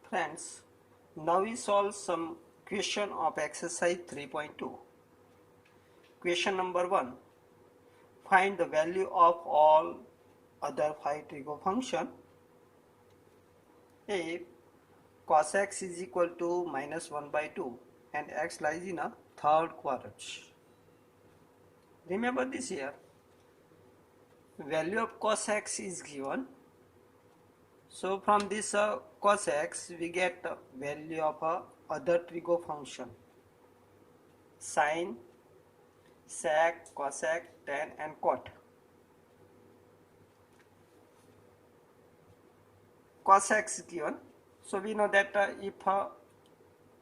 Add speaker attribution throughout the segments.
Speaker 1: Friends, now we solve some question of exercise 3.2. Question number 1. Find the value of all other 5 trig function if cos x is equal to minus 1 by 2 and x lies in a third quadrant. Remember this here, value of cos x is given. So from this cos x we get value of other trig function sine, sec, cosec, tan and cot. Cos x given, so we know that if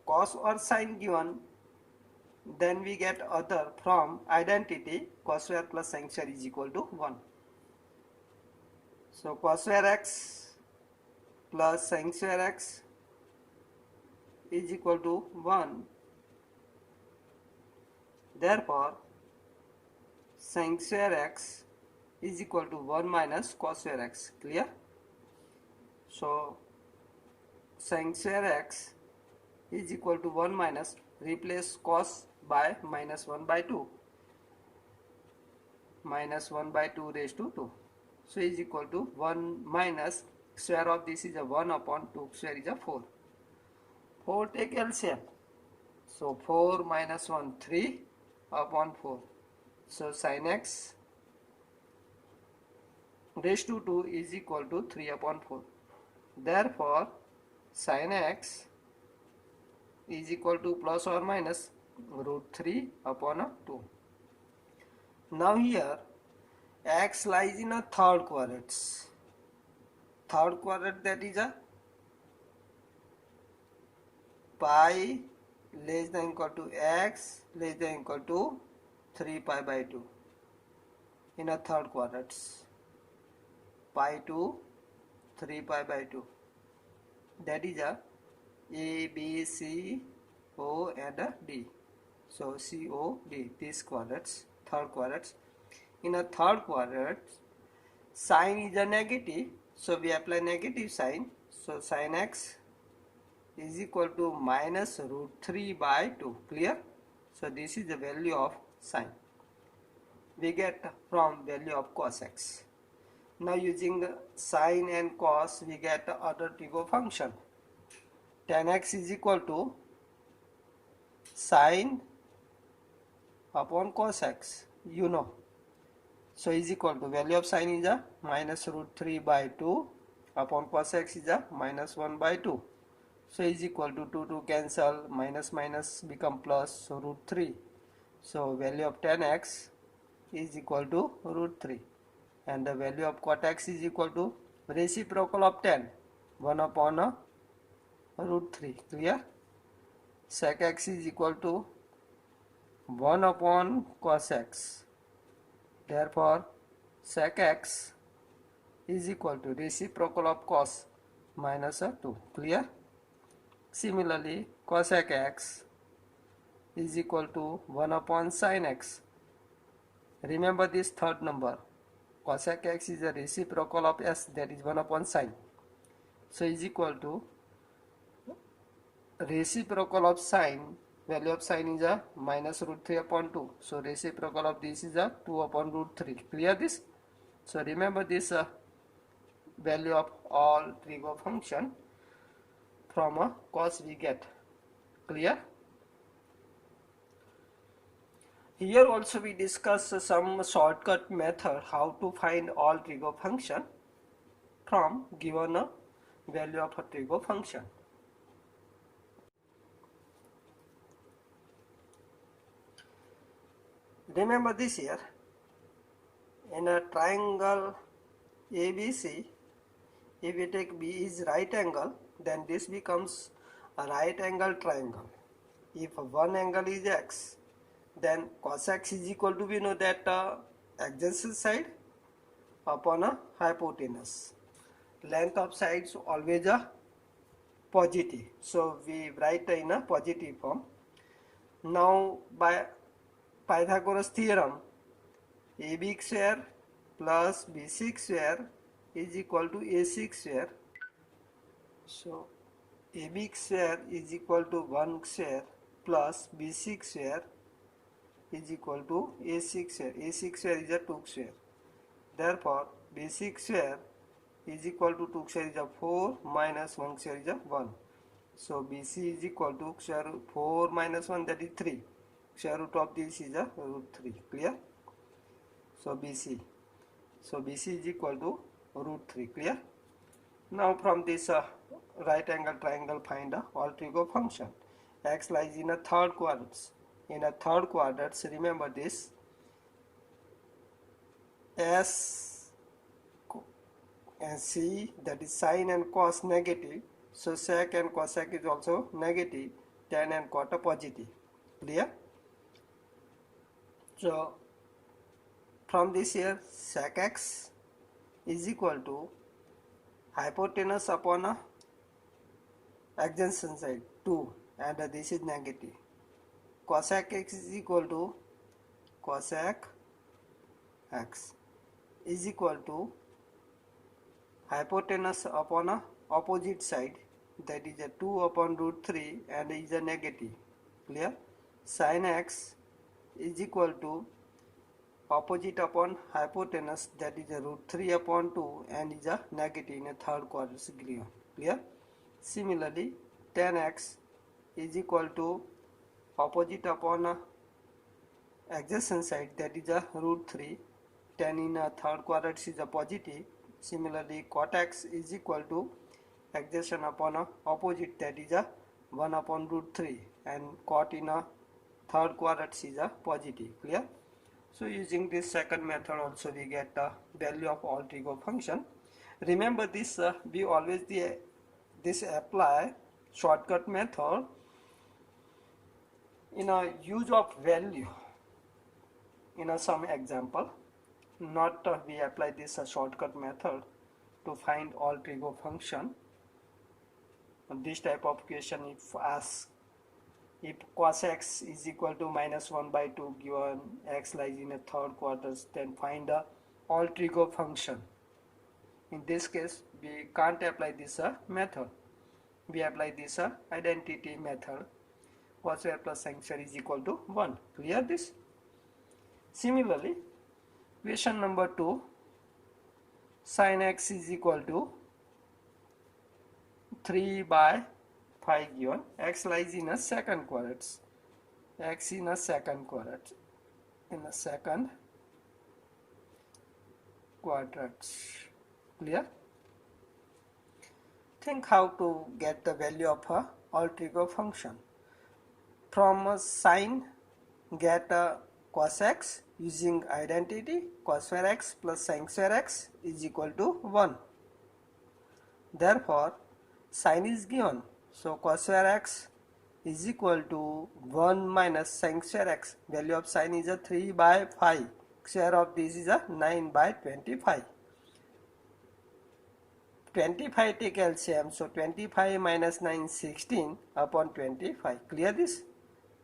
Speaker 1: cos or sine given, then we get other from identity cos square plus sin square is equal to 1. So cos square x plus sin square x is equal to 1. Therefore sin square x is equal to 1 minus cos square x. Clear? So sin square x is equal to 1 minus, replace cos by minus 1 by 2, minus 1 by 2 raised to 2. So is equal to 1 minus square of this is a 1 upon 2 square is a 4. 4 take LCM. So 4 minus 1 3 upon 4. So sin x raised to 2 is equal to 3 upon 4. Therefore sin x is equal to plus or minus root 3 upon 2. Now here x lies in a third quadrant. Third quadrant, that is a pi less than equal to x less than equal to 3 pi by 2 in a third quadrant. Pi to 3 pi by 2, that is a B, C, O and D. So C, O, D, these quadrats, third quadrant. In a third quadrant, sine is a negative, so we apply negative sign. So sin x is equal to minus root 3 by 2. Clear? So this is the value of sine. We get from value of cos x. Now using sine and cos, we get other trig function. Tan x is equal to sine upon cos x, you know. So is equal to value of sine is a minus root 3 by 2 upon cos x is a minus 1 by 2. So is equal to 2 cancel, minus minus become plus, so root 3. So value of tan x is equal to root 3. And the value of cot x is equal to reciprocal of tan, 1 upon root 3. Clear? Sec x is equal to 1 upon cos x. Therefore sec x is equal to reciprocal of cos minus 2. Clear? Similarly cosec x is equal to 1 upon sin x. Remember this third number, cosec x is a reciprocal of s, that is 1 upon sin. So is equal to reciprocal of sine, value of sine is a minus root 3 upon 2. So reciprocal of this is a 2 upon root 3. Clear this? So remember this value of all trig function from a cos we get. Clear? Here also we discuss some shortcut method how to find all trig function from given a value of a trig function. Remember this here, in a triangle ABC, if we take B is right angle, then this becomes a right angle triangle. If one angle is x, then cos x is equal to, we know that adjacent side upon a hypotenuse. Length of sides always a positive, so we write in a positive form. Now by Pythagoras theorem, AB square plus BC square is equal to AC square. So AB square is equal to 1 square plus BC square is equal to AC square. AC square is a 2 square. Therefore, BC square is equal to 2 square is a 4 minus 1 square is a 1. So BC is equal to square root 4 minus 1, that is 3. Square root of this is a root 3. Clear? So BC. So BC is equal to root 3. Clear? Now from this right angle triangle find the alter function. X lies in a third quadrant. In a third quadrant, remember this, S and C, that is sine and cos negative. So sec and cosec is also negative. Tan and cot positive. Clear? So from this here, sec x is equal to hypotenuse upon a adjacent side 2, and this is negative. Cosec x is equal to cosec x is equal to hypotenuse upon a opposite side, that is a 2 upon root 3 and is a negative. Clear? Sin x is equal to opposite upon hypotenuse, that is a root 3 upon 2 and is a negative in a third quadrant. Clear? Similarly, tan x is equal to opposite upon a adjacent side, that is a root 3. Tan in a third quadrant is a positive. Similarly, cot x is equal to adjacent upon a opposite, that is a 1 upon root 3, and cot in a third quadrant is a positive. Clear? So using this second method also we get the value of alter ego function. Remember this, we always this apply shortcut method in a use of value in a some example. Not we apply this shortcut method to find alter ego function. This type of question, if asked, if cos x is equal to minus 1 by 2 given x lies in a third quadrant, then find the alter ego function. In this case, we can't apply this method. We apply this identity method. Cos square plus sin square is equal to 1. Clear this? Similarly, question number 2, sin x is equal to 3 by 5 given x lies in a second quadrant. X in a second quadrant. In a second quadrant. Clear? Think how to get the value of a alter ego function. From a sine, get a cos x using identity. Cos square x plus sin square x is equal to 1. Therefore, sine is given. So cos square x is equal to 1 minus sin square x. Value of sine is a 3 by 5. Square of this is a 9 by 25. 25 take LCM. So 25 minus 9 16 upon 25. Clear this?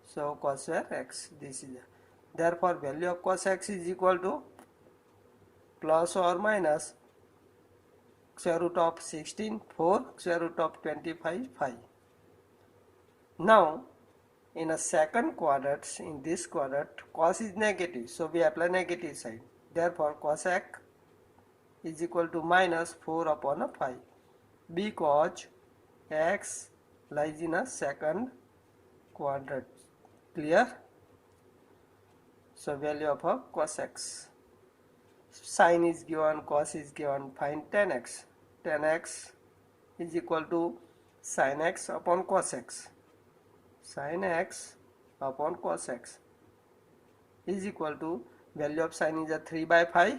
Speaker 1: So cos square x, this is a. Therefore value of cos x is equal to plus or minus square root of 16 4, square root of 25 5. Now in a second quadrant, in this quadrant, cos is negative, so we apply negative side. Therefore cos x is equal to minus 4 upon a 5, because x lies in a second quadrant. Clear? So value of a cos x. Sine is given, cos is given, find tan x. Tan x is equal to sin x upon cos x. Sin x upon cos x is equal to value of sine is a 3 by 5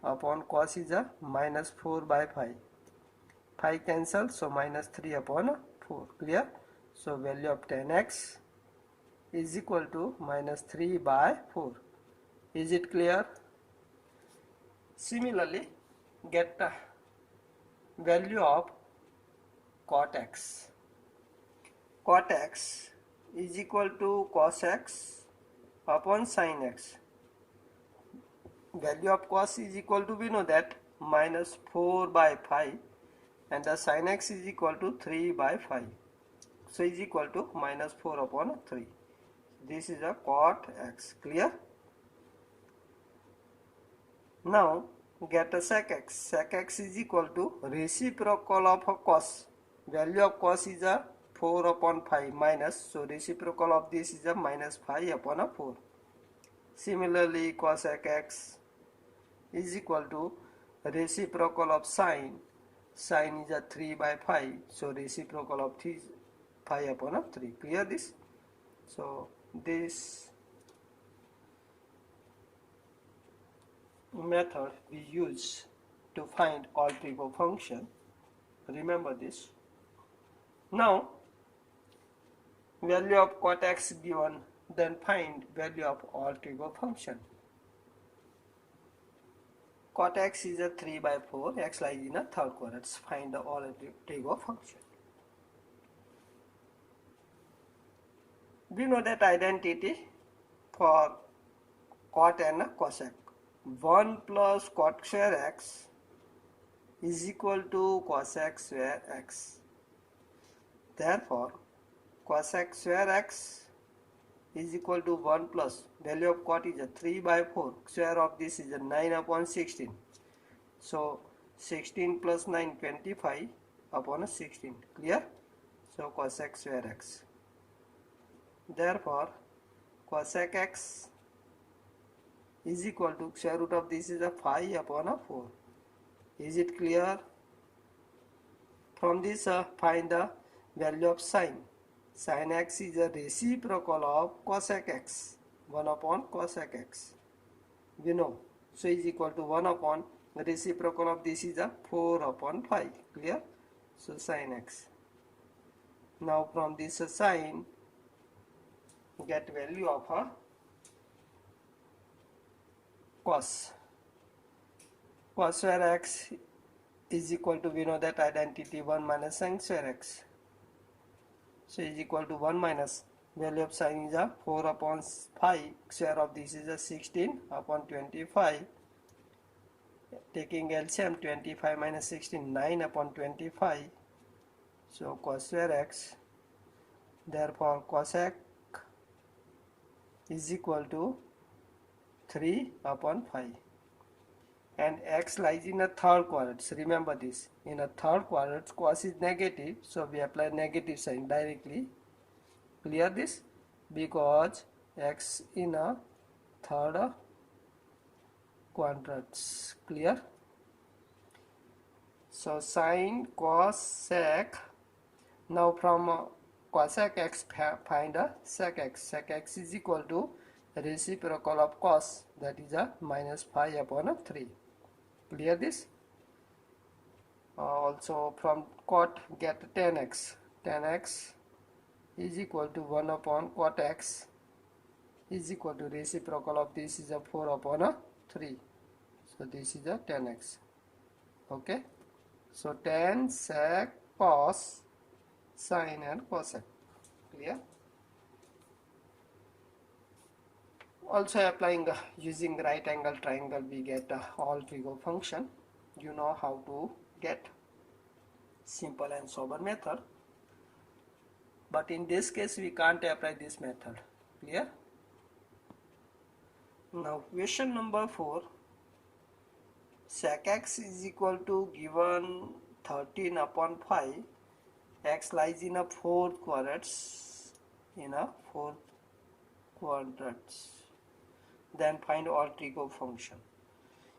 Speaker 1: upon cos is a minus 4 by 5. 5 cancel, so minus 3 upon 4. Clear? So value of tan x is equal to minus 3 by 4. Is it clear? Similarly, get the value of cot x. Cot x is equal to cos x upon sin x. Value of cos is equal to, we know that, minus 4 by 5. and the sin x is equal to 3 by 5. So is equal to minus 4 upon 3. This is a cot x. Clear? Now get a sec x. Sec x is equal to reciprocal of a cos. Value of cos is a 4 upon 5 minus. So reciprocal of this is a minus 5 upon a 4. Similarly, cosec x is equal to reciprocal of sine. Sine is a 3 by 5. So reciprocal of 5 upon a 3. Clear this? So this method we use to find alter-ego function. Remember this. Now value of cot x given, then find value of alter-ego function. Cot x is a 3 by 4, x lies in a third quadrant. Find the alter-ego function. We know that identity for cot and cosec. 1 plus cot square x is equal to cosec square x. Therefore, cosec square x is equal to 1 plus value of cot is a 3 by 4. Square of this is a 9 upon 16. So 16 plus 9, 25 upon 16. Clear? So cosec square x. Therefore, cosec x is equal to square root of this is a 5 upon 4. Is it clear? From this find the value of sine. Sin x is a reciprocal of cosec x. 1 upon cosec x. We know. So is equal to 1 upon reciprocal of this is a 4 upon 5. Clear? So sin x. Now from this sine, get value of a cos. Cos square x is equal to, we know that identity 1 minus sin square x. So is equal to 1 minus value of sin is a 4 upon 5. Square of this is a 16 upon 25. Taking LCM, 25 minus 16, 9 upon 25. So cos square x. Therefore cosec is equal to 3 upon 5. And x lies in a third quadrant. So remember this. In a third quadrant, cos is negative. So we apply negative sign directly. Clear this? Because x in a third quadrant. Clear? So sin, cos, sec. Now from cosec x find a sec x. Sec x is equal to reciprocal of cos, that is a minus 5 upon 3. Clear this? Also from cot get tan x. Tan x is equal to 1 upon cot x is equal to reciprocal of this is a 4 upon 3. So this is a tan x. Okay. So tan, sec, cos, sin and cosec. Clear? Also applying using right angle triangle, we get alter-ego function. You know how to get simple and sober method, but in this case we can't apply this method. Clear? Now question number 4. Sec x is equal to given 13 upon 5. X lies in a fourth quadrant. Then find alter-ego function.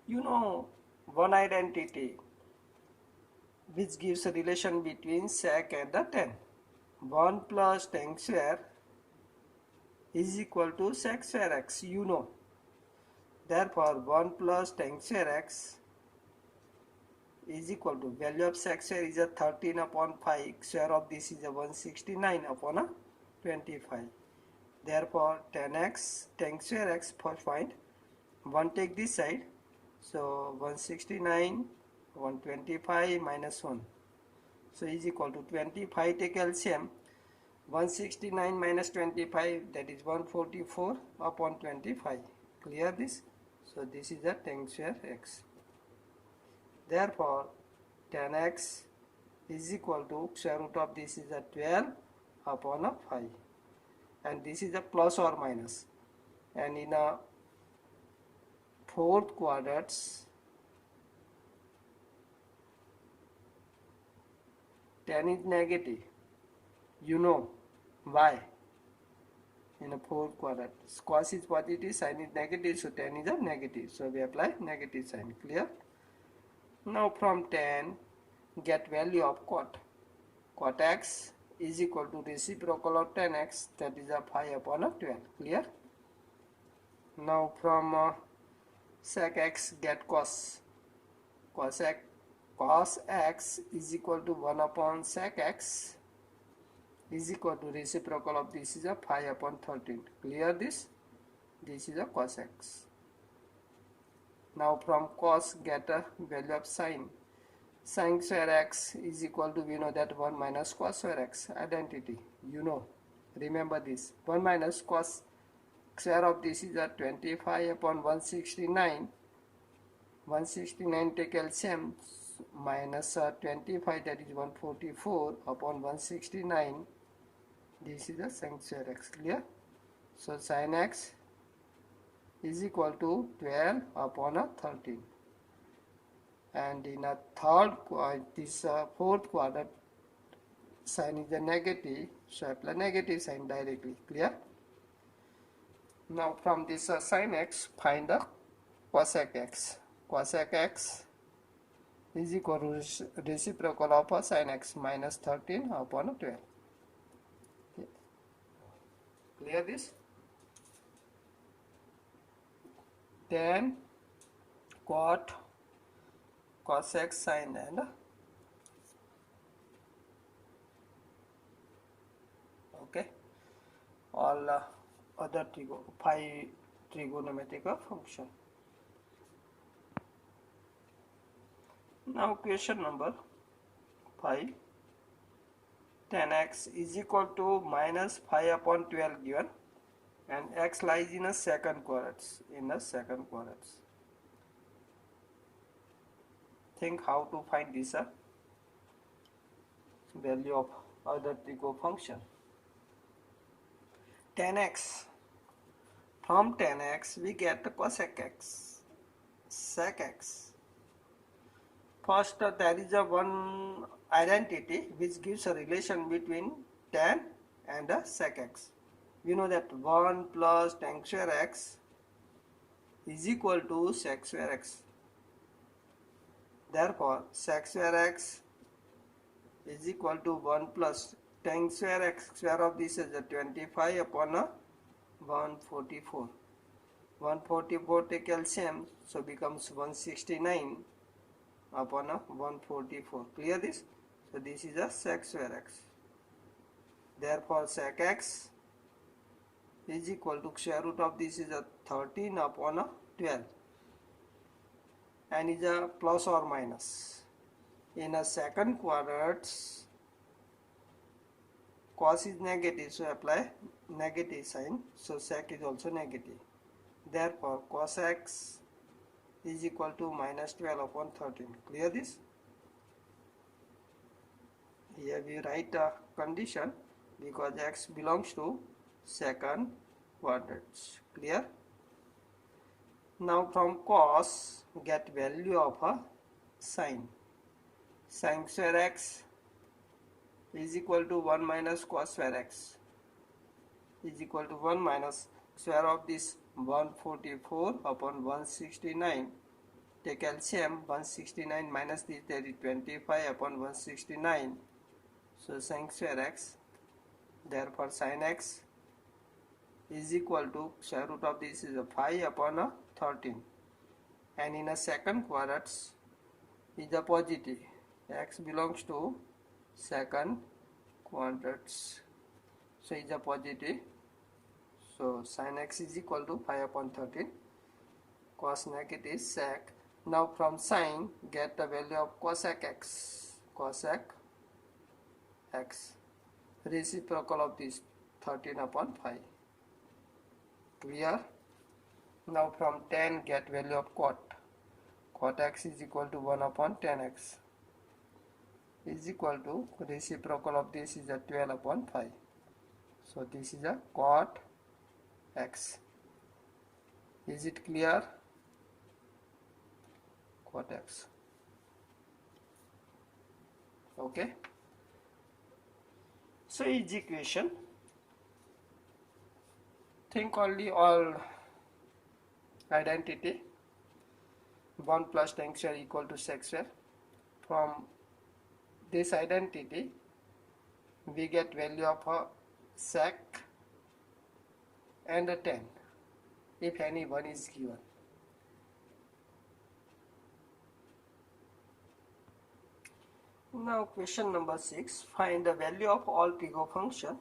Speaker 1: You know one identity which gives a relation between sec and the tan. 1 plus tan square is equal to sec square x. You know. Therefore 1 plus tan square x is equal to value of sec square is a 13 upon 5. Square of this is a 169 upon 25. Therefore tan square x first find. 1 take this side. So 169, 125 minus 1. So is equal to 25 take LCM. 169 minus 25, that is 144 upon 25. Clear this? So this is the tan square x. Therefore tan x is equal to square root of this is a 12 upon a 5, and this is a plus or minus, and in a fourth quadrants tan is negative. You know why? In a fourth quadrant, cos is positive, sin is negative, so tan is a negative, so we apply negative sign. Clear? Now from tan get value of cot. Cot x is equal to reciprocal of tan x, that is a 5 upon a 12. Clear? Now from sec x get cos. Cos x is equal to 1 upon sec x is equal to reciprocal of this is a 5 upon 13. Clear this? This is a cos x. Now from cos get a value of sin. Sin square x is equal to, we know that 1 minus cos square x, identity. You know, remember this. 1 minus cos square of this is a 25 upon 169. 169 take LCM, minus 25, that is 144 upon 169. This is a sin square x. Clear? So sin x is equal to 12 upon a 13. And in a fourth quadrant, sin is a negative, so apply negative sign directly. Clear? Now from this sin x, find the cosec x. Cosec x is equal to reciprocal of sin x, minus 13 upon 12. Clear this? Then cot, cosec, sin, and okay, all other five trigonometric function. Now question number 5. Tan x is equal to minus 5 upon 12 given, and x lies in a second quadrant. Think how to find this value of other trigo function. Tan x. From tan x we get cosec x, sec x. First, there is a one identity which gives a relation between tan and sec x. We know that 1 plus tan square x is equal to sec square x. Therefore, sec square x is equal to 1 plus tan square x. Square of this is a 25 upon 144. 144 take LCM, so becomes 169 upon 144. Clear this? So this is a sec square x. Therefore sec x is equal to square root of this is a 13 upon 12, and is a plus or minus. In a second quadrant, cos is negative, so apply negative sign, so sec is also negative. Therefore cos x is equal to minus 12 upon 13. Clear this? Here we write a condition because x belongs to second quadrant. Clear? Now from cos get value of a sin. Sin square x is equal to 1 minus cos square x is equal to 1 minus square of this 144 upon 169. Take LCM, 169 minus this, that is 25 upon 169. So sin square x. Therefore sin x is equal to square root of this is a 5 upon 13. And in a second quadrant is a positive. X belongs to second quadrant. So is a positive. So sin x is equal to 5 upon 13. Cos negative sec. Now from sin get the value of cosec x. Cosec x. Reciprocal of this 13 upon 5. Clear? Now from tan get value of cot. Cot x is equal to 1 upon tan x is equal to reciprocal of this is a 12 upon 5. So this is a cot x. Is it clear? Cot x. Okay. So easy equation. Think only all identity 1 plus tank square equal to sec square. From this identity we get value of a sec and a tan if any one is given. Now question number 6, find the value of all trig function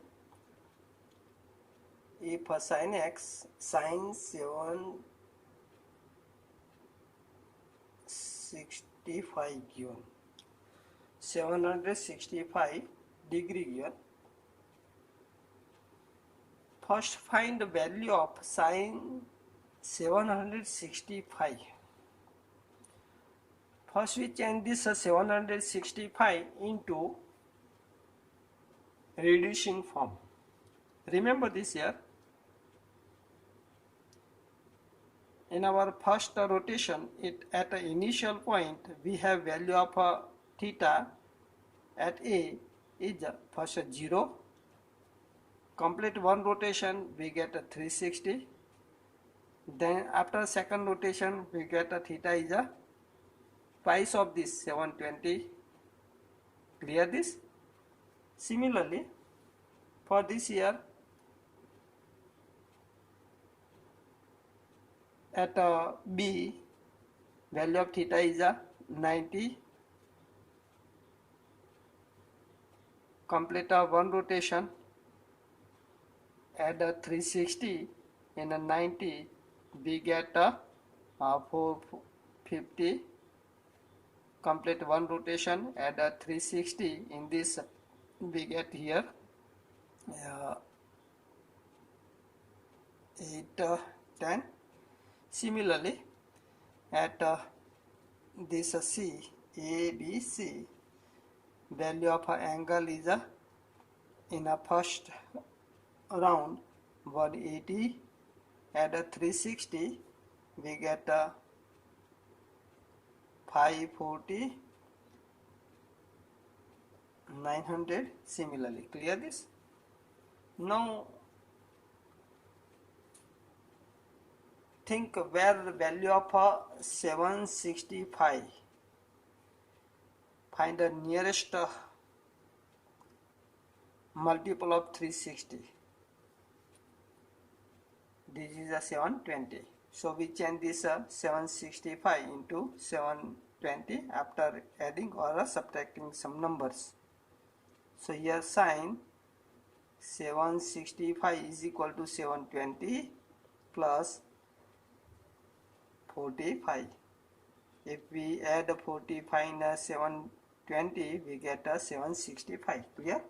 Speaker 1: if a sin x sin 765 given, 765 degree given. First find the value of sin 765. First we change this 765 into reducing form. Remember this here. In our first rotation, at the initial point we have value of theta at A is first 0. Complete one rotation we get a 360. Then after second rotation we get a theta is a twice of this 720. Clear this? Similarly for this here at B value of theta is a 90. Complete one rotation, add a 360 in a 90, we get a 450. Complete one rotation, add a 360 in this, we get here 810. Similarly at this C, ABC, value of angle is in a first round 180, add a 360, we get 540, 900. Similarly, clear this? Now think where the value of 765, find the nearest multiple of 360. This is a 720. So we change this 765 into 720 after adding or subtracting some numbers. So here sin 765 is equal to 720 plus 45. If we add 45 in 720, we get 765. Clear?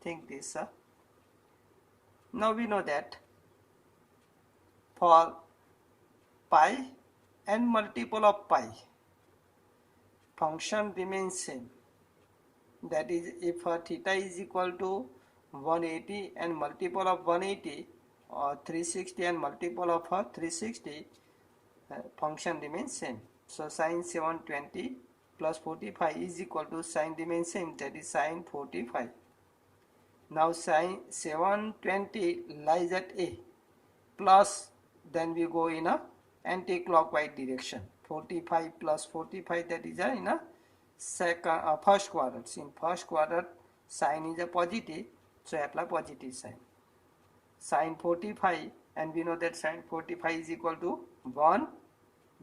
Speaker 1: Think this. Now we know that for pi and multiple of pi, function remains same. That is, if theta is equal to 180 and multiple of 180 or 360 and multiple of 360, function remains same. So sin 720 plus 45 is equal to sin remains same, that is sin 45. Now sin 720 lies at A, plus then we go in a anti-clockwise direction. 45 plus 45, that is in a first quadrant. In first quadrant sin is a positive, so apply positive sign. Sin 45, and we know that sin 45 is equal to 1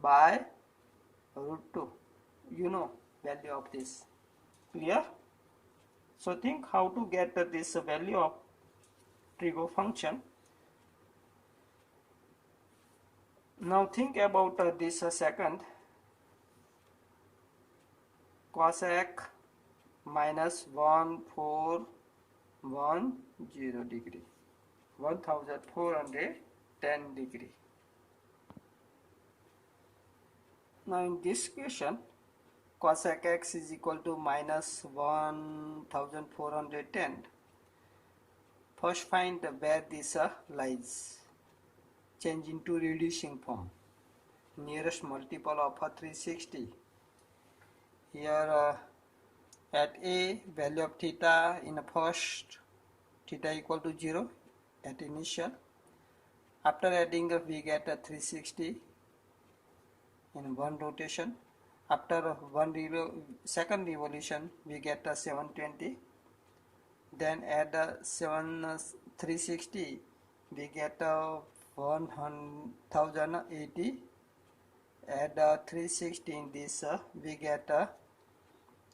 Speaker 1: by root 2. You know value of this. Clear? So think how to get this value of trig function. Now think about this second, cosec minus 1410 degree, 1410 degree. Now in this question cosec x is equal to minus 1410. First find where this lies. Change into reducing form. Nearest multiple of 360. Here at a, value of theta in the first, theta equal to 0 at initial. After adding we get a 360 in one rotation. After second revolution we get a 720. Then add 360 we get a 1080. Add 360 in this we get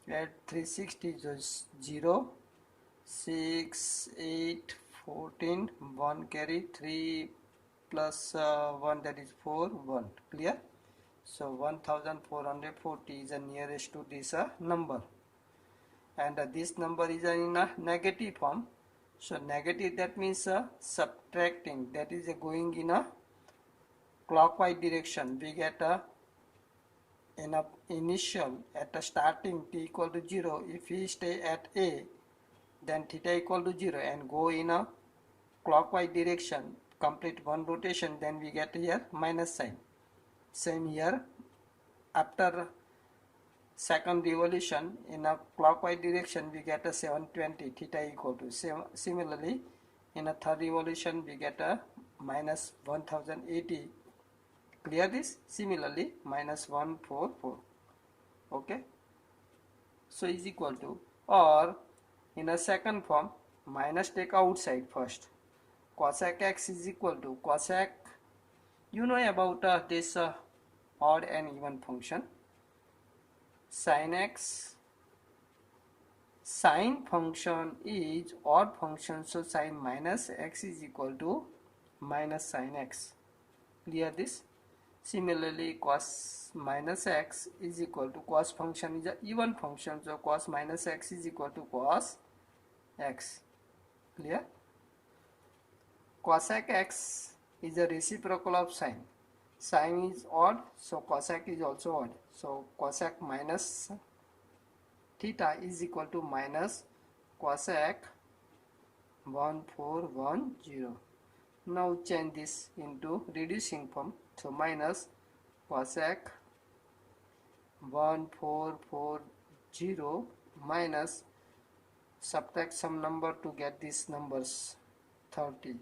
Speaker 1: add 360 is 0, 6, 8, 14, 1 carry, 3 plus 1, that is 4, 1. Clear? So 1440 is the nearest to this number, and this number is in a negative form. So negative, that means subtracting, that is going in a clockwise direction. We get in a initial at a starting t equal to 0. If we stay at a, then theta equal to 0 and go in a clockwise direction, complete one rotation, then we get here minus sign. Same here, after second revolution in a clockwise direction we get a 720, theta equal to 7. Similarly, in a third revolution we get a minus 1080. Clear this? Similarly, minus 144. Okay, so is equal to, or in a second form, minus take outside first. Cosec x is equal to cosec, you know about this odd and even function. Sin x, sin function is odd function, so sin minus x is equal to minus sin x. Clear this? Similarly, cos minus x is equal to, cos function is an even function, so cos minus x is equal to cos x. Clear? Cosec x is a reciprocal of sin. Sin is odd, so cosec is also odd. So cosec minus theta is equal to minus cosec 1410. Now change this into reducing form. So minus cosec 1440 minus, subtract some number to get these numbers 30.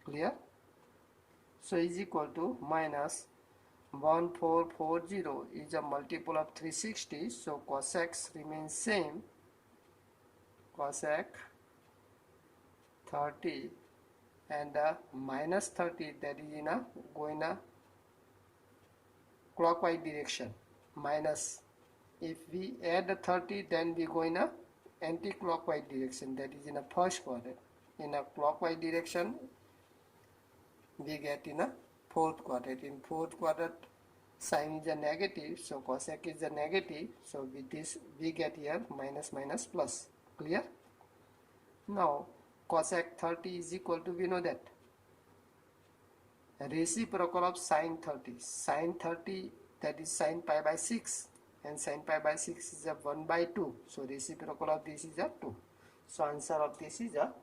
Speaker 1: Clear? So is equal to minus 1440 is a multiple of 360, so cosec remains same, cosec 30, and minus 30, that is in a going a clockwise direction. Minus, if we add the 30, then we go in a anti-clockwise direction, that is in a first quadrant. In a clockwise direction we get in a fourth quadrant. In fourth quadrant sin is a negative, so cosec is a negative, so with this we get here minus minus plus. Clear? Now cosec 30 is equal to, we know that, reciprocal of sin 30. Sin 30, that is sin pi by 6, and sin pi by 6 is a 1 by 2, so reciprocal of this is a 2. So answer of this is a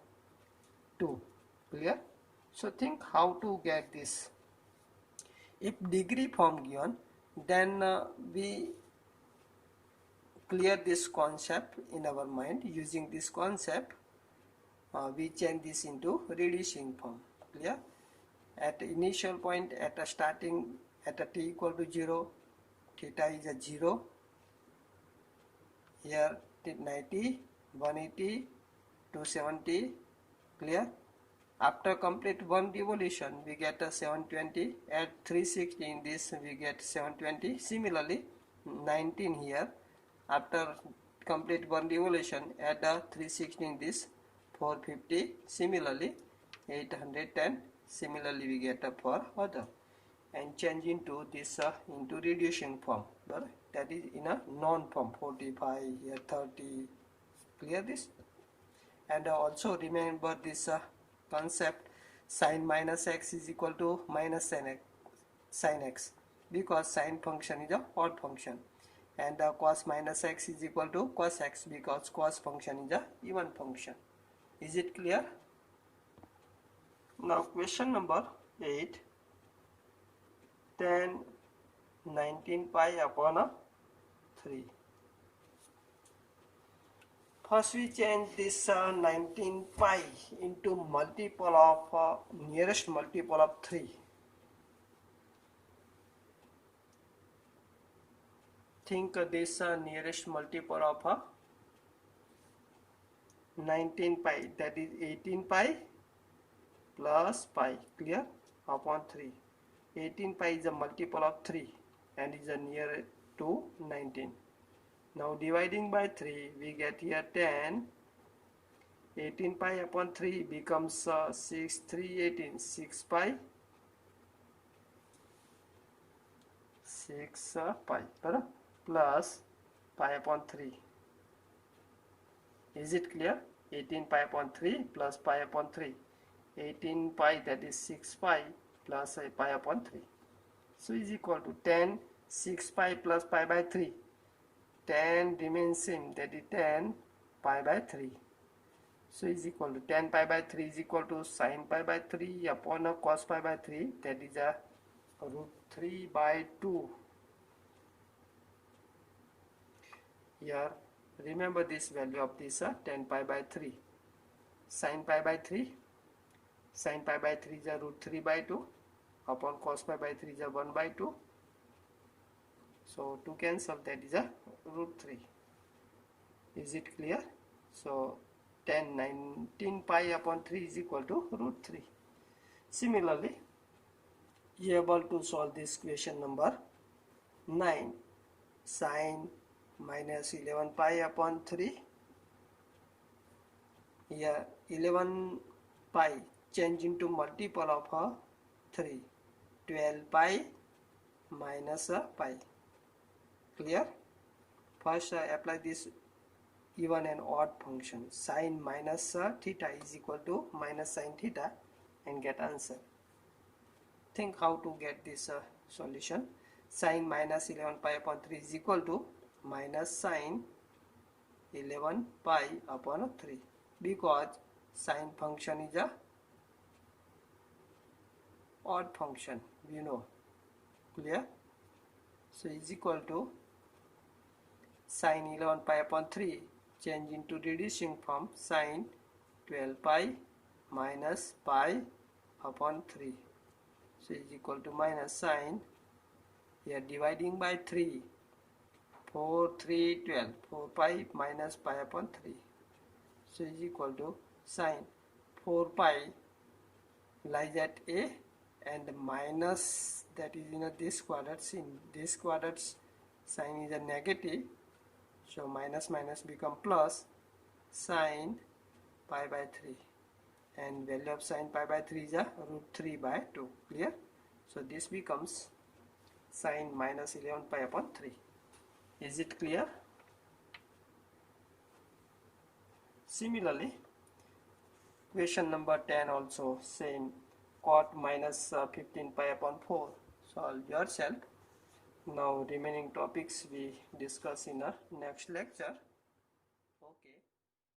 Speaker 1: 2. Clear? So think how to get this. If degree form given, then we clear this concept in our mind. Using this concept we change this into reducing form. Clear? At initial point, at a starting, at a t equal to 0, theta is a 0. Here 90, 180, 270. Clear? After complete one revolution we get a 720. At 360 in this we get 720. Similarly 19 here, after complete one revolution add a 360 in this, 450. Similarly 810. Similarly we get a for other, and change into this into reducing form, that is in a non form, 45 here, 30. Clear this? And also remember this concept, sin minus x is equal to minus sin x, because sin function is a odd function, and cos minus x is equal to cos x because cos function is a even function. Is it clear? Now question number 8. Tan 19 pi upon 3. First we change this 19 pi into multiple of nearest multiple of 3. Think this nearest multiple of 19 pi, that is 18 pi plus pi, clear, upon 3. 18 pi is a multiple of 3 and is near to 19. Now dividing by 3 we get here 10. 18 pi upon 3 becomes 6, 3, 18, 6 pi, 6 pi plus pi upon 3. Is it clear? 18 pi upon 3 plus pi upon 3. 18 pi, that is 6 pi plus pi upon 3. So is equal to 10, 6 pi plus pi by 3. 10 remains same, that is 10 pi by 3. So is equal to 10 pi by 3 is equal to sin pi by 3 upon a cos pi by 3, that is a root 3 by 2. Here remember this value of this 10 pi by 3. Sin pi by 3, sin pi by 3 is a root 3 by 2 upon cos pi by 3 is a 1 by 2. So to cancel, that is a root 3. Is it clear? So 19 pi upon 3 is equal to root 3. Similarly, you are able to solve this question number 9. Sin minus 11 pi upon 3. Here 11 pi change into multiple of 3. 12 pi minus pi. Clear? First apply this even and odd function. Sin minus theta is equal to minus sin theta and get answer. Think how to get this solution. Sin minus 11 pi upon 3 is equal to minus sin 11 pi upon 3 because sin function is a odd function, you know. Clear? So is equal to sin 11 pi upon 3 change into reducing form sin 12 pi minus pi upon 3. So is equal to minus sin, here dividing by 3, 4, 3, 12, 4 pi minus pi upon 3. So is equal to sin 4 pi lies at A and minus, that is in this quadrant. In this quadrant sign is a negative, so minus minus become plus sin pi by 3 and value of sin pi by 3 is a root 3 by 2. Clear? So this becomes sin minus 11 pi upon 3. Is it clear? Similarly, question number 10 also same, cot minus 15 pi upon 4. Solve yourself. Now remaining topics we discuss in our next lecture.